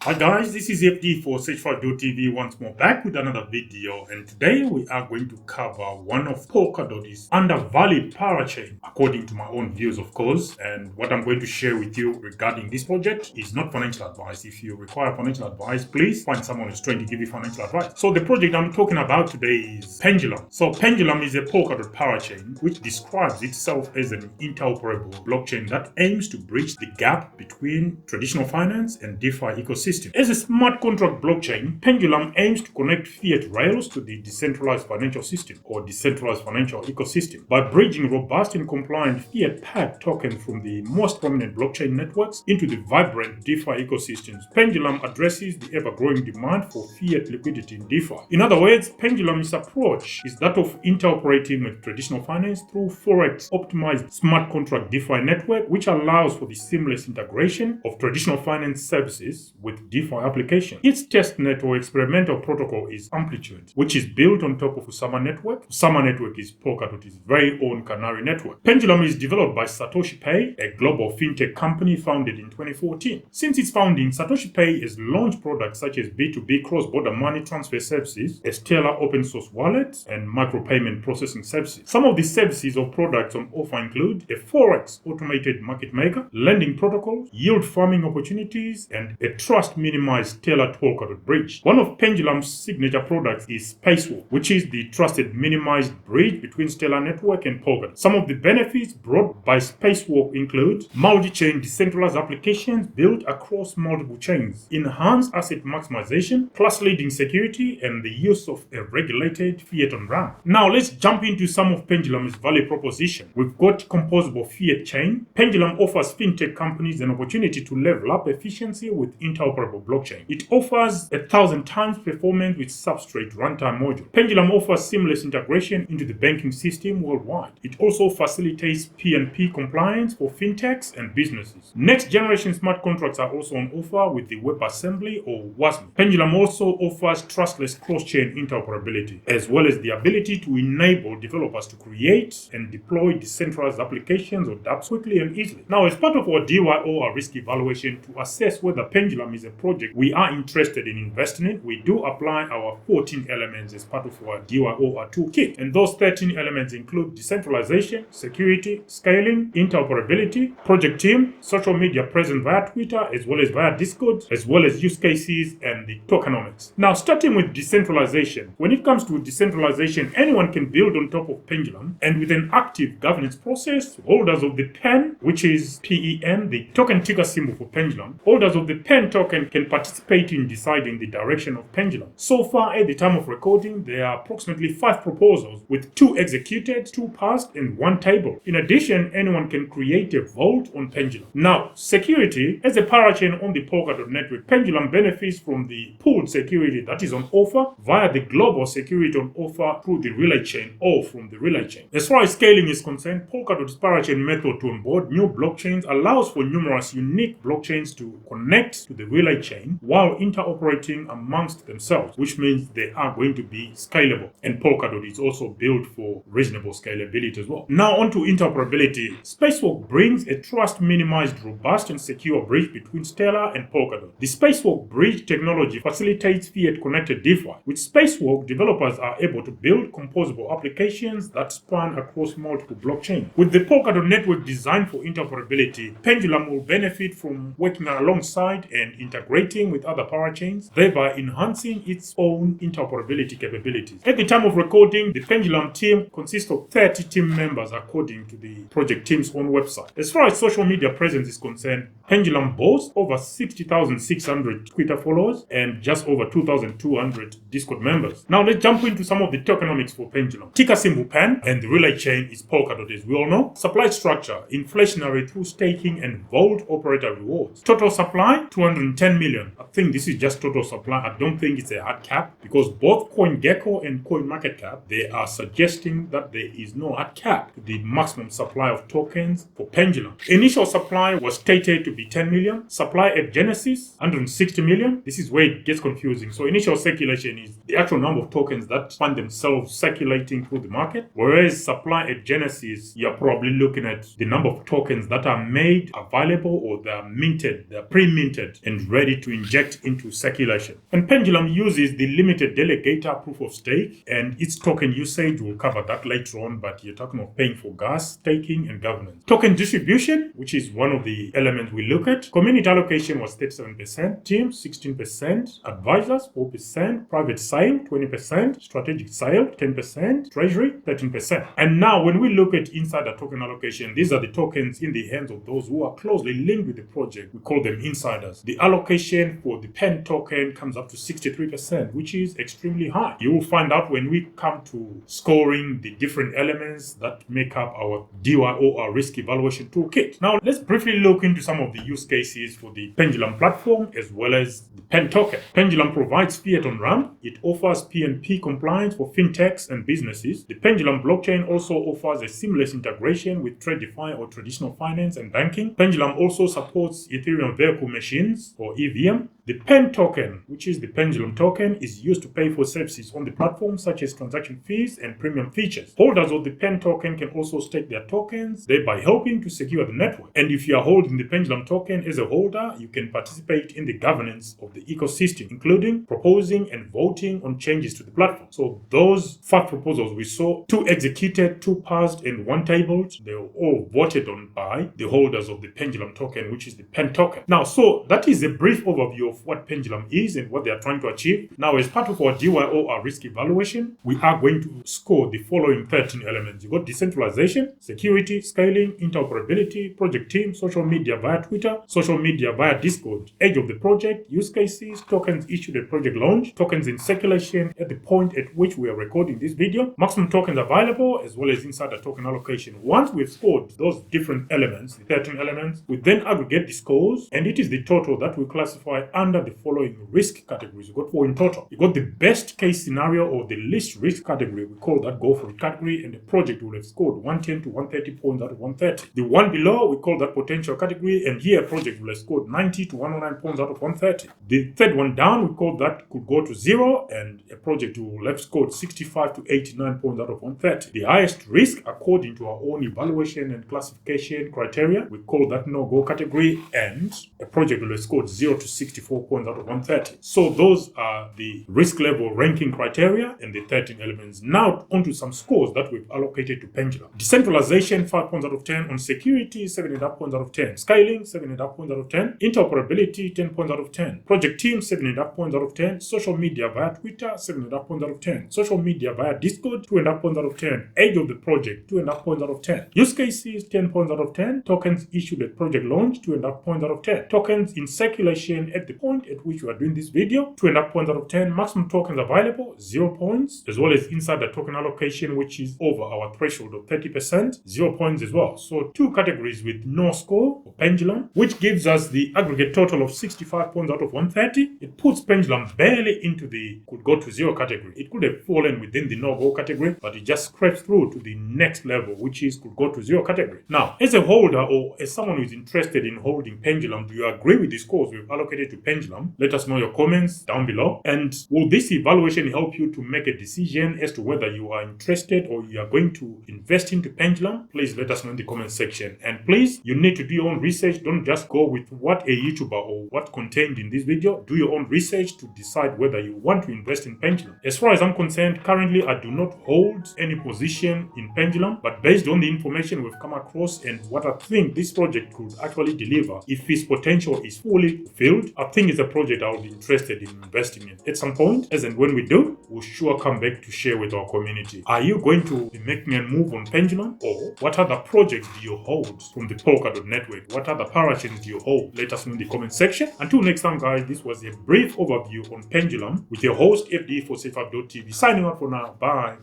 Hi guys, this is FD for Search5.tv once more back with another video, and today we are going to cover one of Polkadot's undervalued parachain, according to my own views of course. And what I'm going to share with you regarding this project is not financial advice. If you require financial advice, please find someone who's trying to give you financial advice. So the project I'm talking about today is Pendulum. So Pendulum is a Polkadot parachain which describes itself as an interoperable blockchain that aims to bridge the gap between traditional finance and DeFi ecosystem. As a smart contract blockchain, Pendulum aims to connect fiat rails to the decentralized financial system or decentralized financial ecosystem by bridging robust and compliant fiat-backed tokens from the most prominent blockchain networks into the vibrant DeFi ecosystems. Pendulum addresses the ever-growing demand for fiat liquidity in DeFi. In other words, Pendulum's approach is that of interoperating with traditional finance through Forex optimized smart contract DeFi network, which allows for the seamless integration of traditional finance services with DeFi application. Its testnet or experimental protocol is Amplitude, which is built on top of Usama network. Usama network is Polkadot's very own Canary network. Pendulum is developed by Satoshi Pay, a global fintech company founded in 2014. Since its founding, Satoshi Pay has launched products such as B2B cross-border money transfer services, a stellar open source wallet, and micropayment processing services. Some of the services or products on offer include a Forex automated market maker, lending protocols, yield farming opportunities, and a trust minimized tailored Polkadot bridge. One of Pendulum's signature products is Spacewalk, which is the trusted minimized bridge between Stellar Network and Polkadot. Some of the benefits brought by Spacewalk include multi-chain decentralized applications built across multiple chains, enhanced asset maximization, class-leading security, and the use of a regulated fiat on ramp. Now let's jump into some of Pendulum's value proposition. We've got composable fiat chain. Pendulum offers fintech companies an opportunity to level up efficiency with interoperable blockchain. It offers 1,000 times performance with Substrate runtime module. Pendulum offers seamless integration into the banking system worldwide. It also facilitates P&P compliance for fintechs and businesses. Next generation smart contracts are also on offer with the WebAssembly or WASM. Pendulum also offers trustless cross-chain interoperability, as well as the ability to enable developers to create and deploy decentralized applications or dApps quickly and easily. Now, as part of our DYO or risk evaluation to assess whether Pendulum is a project we are interested in investing in, we do apply our 14 elements as part of our DYO toolkit. And those 13 elements include decentralization, security, scaling, interoperability, project team, social media presence via Twitter, as well as via Discord, as well as use cases and the tokenomics. Now, starting with decentralization. When it comes to decentralization, anyone can build on top of Pendulum, and with an active governance process, holders of the PEN, which is PEN, the token ticker symbol for Pendulum, holders of the PEN token can participate in deciding the direction of Pendulum. So far, at the time of recording, there are approximately 5 proposals, with 2 executed, 2 passed, and 1 table. In addition, anyone can create a vote on Pendulum. Now, security. As a parachain on the Polkadot network, Pendulum benefits from the pooled security that is on offer via the global security on offer through the relay chain or from the relay chain. As far as scaling is concerned, Polkadot's parachain method to onboard new blockchains allows for numerous unique blockchains to connect to the relay chain while interoperating amongst themselves, which means they are going to be scalable. And Polkadot is also built for reasonable scalability as well. Now onto interoperability. Spacewalk brings a trust-minimized, robust and secure bridge between Stellar and Polkadot. The Spacewalk bridge technology facilitates fiat-connected DeFi. With Spacewalk, developers are able to build composable applications that span across multiple blockchains. With the Polkadot network designed for interoperability, Pendulum will benefit from working alongside and integrating with other parachains, thereby enhancing its own interoperability capabilities. At the time of recording, the Pendulum team consists of 30 team members according to the project team's own website. As far as social media presence is concerned, Pendulum boasts over 60,600 Twitter followers and just over 2,200 Discord members. Now let's jump into some of the tokenomics for Pendulum. Ticker symbol PEN, and the relay chain is Polkadot as we all know. Supply structure, inflationary through staking and vault operator rewards. Total supply, 210 million. I think this is just total supply. I don't think it's a hard cap because both CoinGecko and CoinMarketCap, they are suggesting that there is no hard cap to the maximum supply of tokens for Pendulum. Initial supply was stated to be 10 million. Supply at Genesis, 160 million. This is where it gets confusing. So initial circulation is the actual number of tokens that find themselves circulating through the market, whereas supply at Genesis, you're probably looking at the number of tokens that are made available or they're minted, they're pre-minted and ready to inject into circulation. And Pendulum uses the limited delegator proof of stake, and its token usage, we'll cover that later on, but you're talking of paying for gas, staking, and governance. Token distribution, which is one of the elements we look at. Community allocation was 37%, teams 16%, advisors 4%, private sale 20%, strategic sale 10%, treasury 13%. And now when we look at insider token allocation, these are the tokens in the hands of those who are closely linked with the project. We call them insiders. The allocation for the PEN token comes up to 63%, which is extremely high. You will find out when we come to scoring the different elements that make up our DYO, our risk evaluation toolkit. Now let's briefly look into some of the use cases for the Pendulum platform as well as the PEN token. Pendulum provides fiat on ramp. It offers PNP compliance for fintechs and businesses. The Pendulum blockchain also offers a seamless integration with TradeFi or traditional finance and banking. Pendulum also supports Ethereum vehicle machines or EVM. The PEN token, which is the Pendulum token, is used to pay for services on the platform such as transaction fees and premium features. Holders of the PEN token can also stake their tokens, thereby helping to secure the network. And if you are holding the Pendulum token as a holder, you can participate in the governance of the ecosystem, including proposing and voting on changes to the platform. So those 5 proposals we saw, 2 executed, 2 passed, and 1 tabled, they were all voted on by the holders of the Pendulum token, which is the PEN token. Now, so that is a brief overview of what Pendulum is and what they are trying to achieve. Now, as part of our DYO, our risk evaluation, we are going to score the following 13 elements. You got decentralization, security, scaling, interoperability, project team, social media via Twitter, social media via Discord, age of the project, use cases, tokens issued at project launch, tokens in circulation at the point at which we are recording this video, maximum tokens available, as well as insider token allocation. Once we've scored those different elements, the 13 elements, we then aggregate the scores, and it is the total that we classify under the following risk categories. You got 4 in total. You got the best case scenario or the least risk category. We call that go for it category, and the project will have scored 110 to 130 points out of 130. The one below, we call that potential category, and here project will have scored 90 to 109 points out of 130. The third one down, we call that could go to 0, and a project will have scored 65 to 89 points out of 130. The highest risk, according to our own evaluation and classification criteria, we call that no-go category, and a project will have scored 0 to 64 points out of 130. So those are the risk level ranking criteria and the 13 elements. Now onto some scores that we've allocated to Pendulum. Decentralization, 5 points out of 10. On security, 7.5 points out of 10. Scaling, 7.5 points out of 10. Interoperability, 10 points out of 10. Project team, 7.5 points out of 10. Social media via Twitter, 7.5 points out of 10. Social media via Discord, 2.5 points out of 10. Age of the project, 2.5 points out of 10. Use cases, 10 points out of 10. Tokens issued at project launch, 2.5 points out of 10. Tokens in circulation at the point at which we are doing this video, 2.5 points out of 10. Maximum tokens available, 0 points, as well as insider token allocation, which is over our threshold of 30%, 0 points as well. So 2 categories with no score for Pendulum, which gives us the aggregate total of 65 points out of 130. It puts Pendulum barely into the could go to 0 category. It could have fallen within the no-go category, but it just scrapes through to the next level, which is could go to 0 category. Now, as a holder or as someone who is interested in holding Pendulum, do you agree with the scores we've allocated to Pendulum? Let us know your comments down below. And will this evaluation help you to make a decision as to whether you are interested or you are going to invest into Pendulum? Please let us know in the comment section. And please, you need to do your own research. Don't just go with what a YouTuber or what contained in this video. Do your own research to decide whether you want to invest in Pendulum. As far as I'm concerned, currently I do not hold any position in Pendulum, but based on the information we've come across and what I think this project could actually deliver, if its potential is fully fulfilled, I think it's a project I would be interested in investing in at some point. As and when we do, we'll sure come back to share with our community. Are you going to be making a move on Pendulum, or what other projects do you hold from the Polkadot network? What other parachains do you hold? Let us know in the comment section. Until next time, guys, this was a brief overview on Pendulum with your host FD for SafeUp.tv. Signing out for now. Bye.